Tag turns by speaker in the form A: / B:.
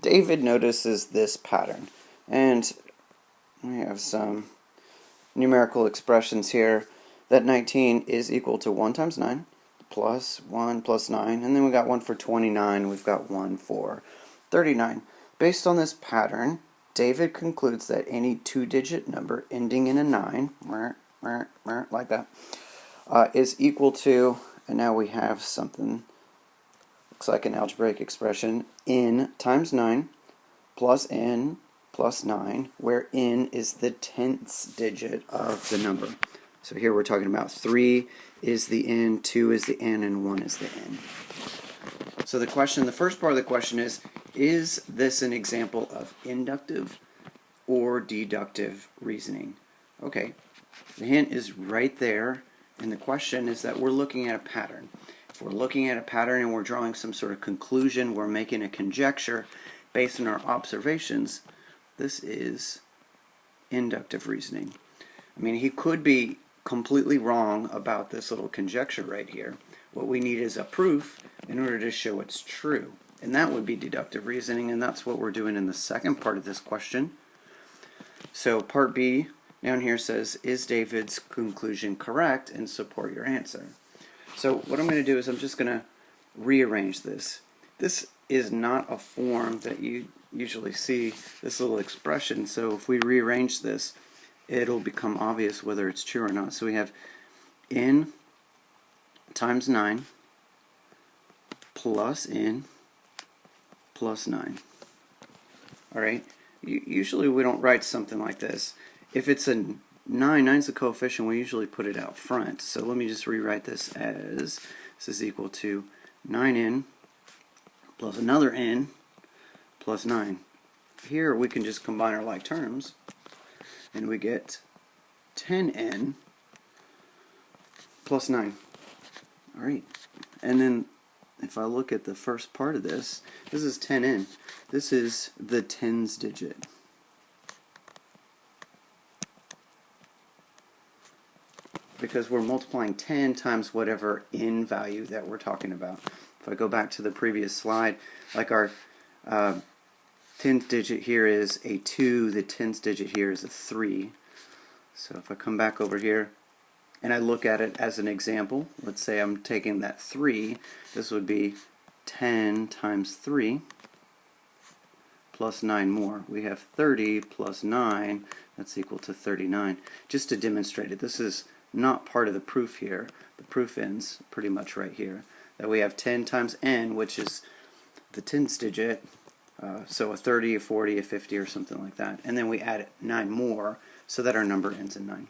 A: David notices this pattern, and we have some numerical expressions here that 19 is equal to 1 times 9 plus 1 plus 9, and then we got one for 29, we've got one for 39. Based on this pattern, David concludes that any two-digit number ending in a 9, like that, is equal to, and now we have something, looks like an algebraic expression, n times 9 plus n plus 9, where n is the 10th digit of the number. So here we're talking about 3 is the n, 2 is the n, and 1 is the n. So the first part of the question is this an example of inductive or deductive reasoning? Okay, the hint is right there, and the question is that we're looking at a pattern. If we're looking at a pattern and we're drawing some sort of conclusion, we're making a conjecture based on our observations, this is inductive reasoning. I mean, he could be completely wrong about this little conjecture right here. What we need is a proof in order to show it's true. And that would be deductive reasoning, and that's what we're doing in the second part of this question. So part B down here says, is David's conclusion correct, and support your answer. So what I'm going to do is I'm just going to rearrange this. This is not a form that you usually see, this little expression, so if we rearrange this, it'll become obvious whether it's true or not. So we have n times 9 plus n plus 9. Alright, usually we don't write something like this. If it's a 9's a coefficient, we usually put it out front. So let me just rewrite this as, this is equal to 9n plus another n plus 9. Here we can just combine our like terms, and we get 10n plus 9. Alright, and then if I look at the first part of this, this is 10n. This is the tens digit. Because we're multiplying 10 times whatever n value that we're talking about. If I go back to the previous slide, like our 10th digit here is a 2, the 10th digit here is a 3. So if I come back over here and I look at it as an example, let's say I'm taking that 3, this would be 10 times 3 plus 9 more. We have 30 plus 9, that's equal to 39. Just to demonstrate it, this is not part of the proof here. The proof ends pretty much right here. That we have 10 times n, which is the 10th digit, so a 30, a 40, a 50, or something like that. And then we add 9 more so that our number ends in 9.